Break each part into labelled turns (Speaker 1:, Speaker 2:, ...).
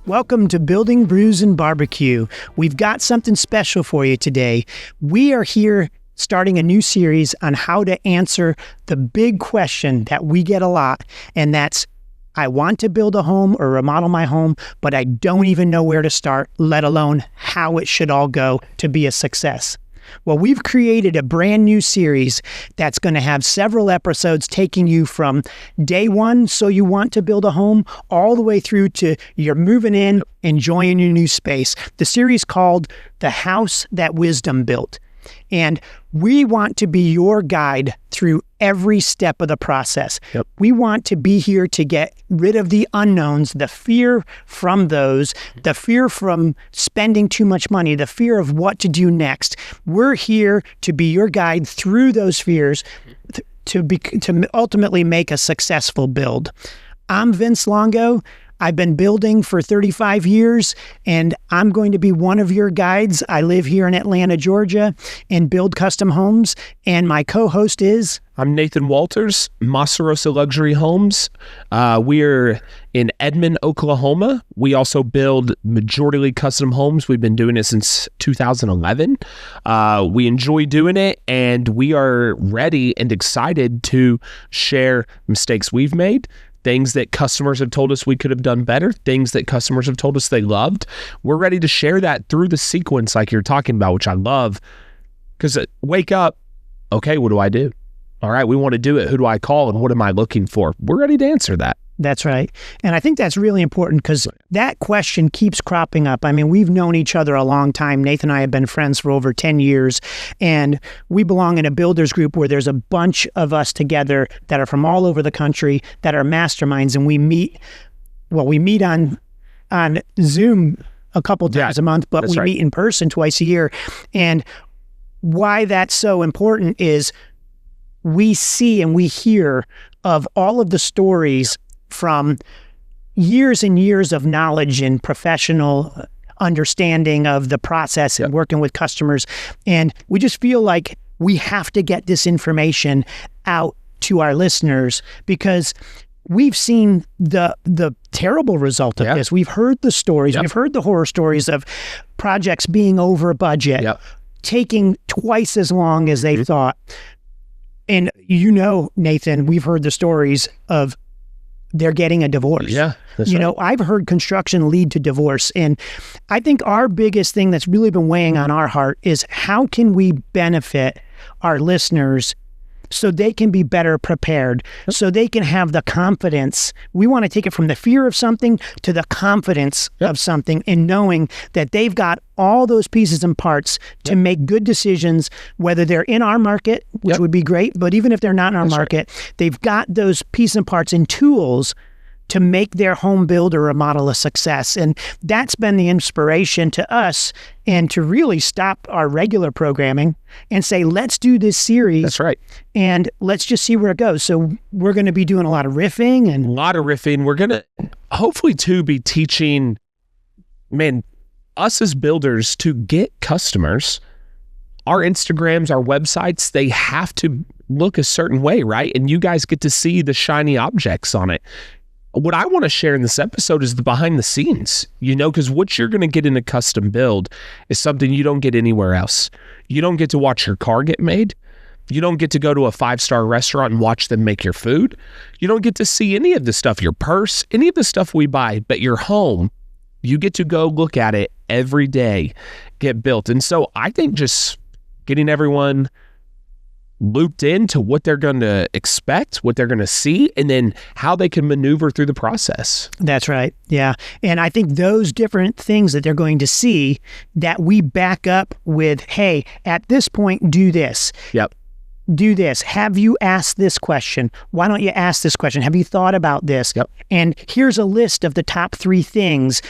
Speaker 1: Welcome to Building Brews and Barbecue. We've got something special for you today. We are here starting a new series on how to answer the big question that we get a lot, and that's, I want to build a home or remodel my home, but I don't even know where to start, let alone how it should all go to be a success. Well, we've created a brand new series that's going to have several episodes taking you from day one, so you want to build a home, all the way through to you're moving in, enjoying your new space. The series called The House That Wisdom Built. And we want to be your guide through every step of the process. Yep. We want to be here to get rid of the unknowns, the fear from those, the fear from spending too much money, the fear of what to do next. We're here to be your guide through those fears to ultimately make a successful build. I'm Vince Longo. I've been building for 35 years, and I'm going to be one of your guides. I live here in Atlanta, Georgia, and build custom homes. And my co-host is...
Speaker 2: I'm Nathan Walters, Masarosa Luxury Homes. We're in Edmond, Oklahoma. We also build majority custom homes. We've been doing it since 2011. We enjoy doing it, and we are ready and excited to share mistakes we've made, things that customers have told us we could have done better, things that customers have told us they loved. We're ready to share that through the sequence like you're talking about, which I love. Because wake up, okay, what do I do? All right, we want to do it. Who do I call and what am I looking for? We're ready to answer that.
Speaker 1: That's right. And I think that's really important because that question keeps cropping up. I mean, we've known each other a long time. Nathan and I have been friends for over 10 years, and we belong in a builders group where there's a bunch of us together that are from all over the country that are masterminds, and we meet on Zoom a couple times a month, but we meet in person twice a year. And why that's so important is we see and we hear of all of the stories from years and years of knowledge and professional understanding of the process and working with customers. And we just feel like we have to get this information out to our listeners because we've seen the terrible result of this. We've heard the stories. We've heard the horror stories of projects being over budget, taking twice as long as they thought. And you know, Nathan, we've heard the stories of they're getting a divorce.
Speaker 2: Yeah, that's
Speaker 1: right. I've heard construction lead to divorce. And I think our biggest thing that's really been weighing on our heart is how can we benefit our listeners so they can be better prepared, so they can have the confidence. We want to take it from the fear of something to the confidence of something and knowing that they've got all those pieces and parts to make good decisions, whether they're in our market, which would be great, but even if they're not in our market, they've got those pieces and parts and tools to make their home build or remodel a success. And that's been the inspiration to us and to really stop our regular programming and say, let's do this series.
Speaker 2: That's right.
Speaker 1: And let's just see where it goes. So we're going to be doing a lot of riffing.
Speaker 2: We're going to hopefully too be teaching, us as builders to get customers. Our Instagrams, our websites, they have to look a certain way, right? And you guys get to see the shiny objects on it. What I want to share in this episode is the behind the scenes, because what you're going to get in a custom build is something you don't get anywhere else. You don't get to watch your car get made. You don't get to go to a 5-star restaurant and watch them make your food. You don't get to see any of the stuff, your purse, any of the stuff we buy, but your home, you get to go look at it every day, get built. And so I think just getting everyone looped into what they're going to expect, what they're going to see, and then how they can maneuver through the process.
Speaker 1: That's right. Yeah. And I think those different things that they're going to see that we back up with, hey, at this point, do this.
Speaker 2: Yep.
Speaker 1: Do this. Have you asked this question? Why don't you ask this question? Have you thought about this?
Speaker 2: Yep.
Speaker 1: And here's a list of the top 3 things,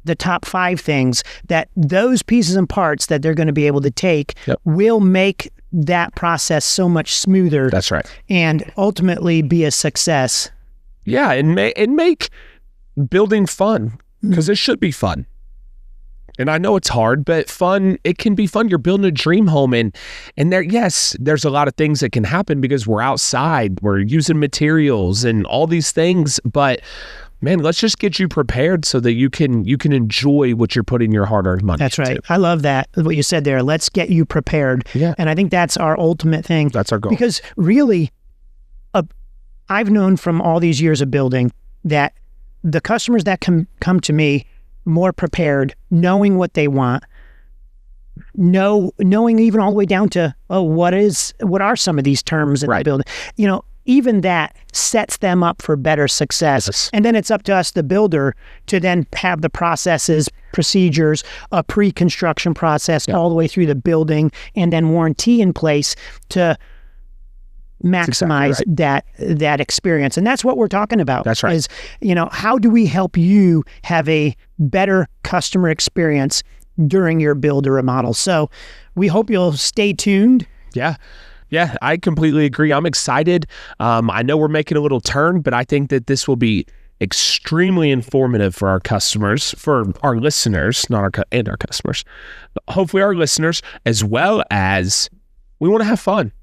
Speaker 1: the top 5 things that those pieces and parts that they're going to be able to take will make that process so much smoother.
Speaker 2: That's right.
Speaker 1: And ultimately be a success.
Speaker 2: Yeah, and make building fun, because it should be fun. And I know it's hard, but fun, it can be fun. You're building a dream home, and there's a lot of things that can happen because we're outside, we're using materials and all these things, but man, let's just get you prepared so that you can enjoy what you're putting your hard-earned money
Speaker 1: That's right.
Speaker 2: into.
Speaker 1: I love that, what you said there. Let's get you prepared.
Speaker 2: Yeah.
Speaker 1: And I think that's our ultimate thing.
Speaker 2: That's our goal.
Speaker 1: Because really, I've known from all these years of building that the customers that come to me more prepared, knowing what they want, knowing even all the way down to, what are some of these terms in the building? Even that sets them up for better success.
Speaker 2: Yes.
Speaker 1: And then it's up to us, the builder, to then have the processes, procedures, a pre-construction process all the way through the building, and then warranty in place to maximize that experience. And that's what we're talking about.
Speaker 2: That's right.
Speaker 1: Is, how do we help you have a better customer experience during your build or remodel? So we hope you'll stay tuned.
Speaker 2: Yeah, I completely agree. I'm excited. I know we're making a little turn, but I think that this will be extremely informative for our customers, for our listeners, and our customers. Hopefully our listeners, as well as we want to have fun.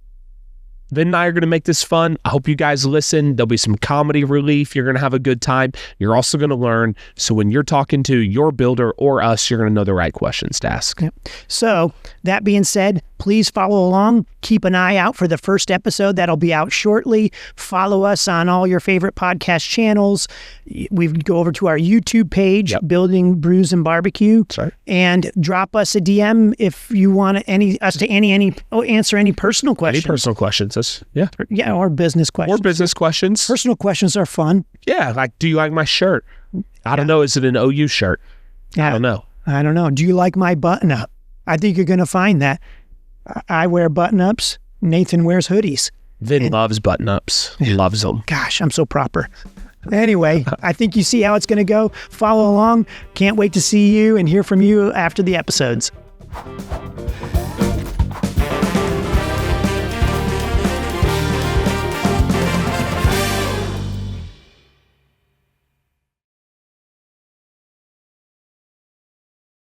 Speaker 2: Vin and I are going to make this fun. I hope you guys listen. There'll be some comedy relief. You're going to have a good time. You're also going to learn. So when you're talking to your builder or us, you're going to know the right questions to ask.
Speaker 1: Yep. So that being said, please follow along. Keep an eye out for the first episode that'll be out shortly. Follow us on all your favorite podcast channels. We go over to our YouTube page, Building Brews and Barbecue.
Speaker 2: That's right.
Speaker 1: And drop us a DM if you want us to answer any personal questions.
Speaker 2: Any personal questions.
Speaker 1: Or business questions.
Speaker 2: Or business questions.
Speaker 1: Personal questions are fun.
Speaker 2: Yeah, like, do you like my shirt? I don't know. Is it an OU shirt?
Speaker 1: Yeah. I don't know. Do you like my button-up? I think you're going to find that. I wear button-ups. Nathan wears hoodies.
Speaker 2: Vin loves button-ups. He loves them.
Speaker 1: Gosh, I'm so proper. Anyway, I think you see how it's going to go. Follow along. Can't wait to see you and hear from you after the episodes.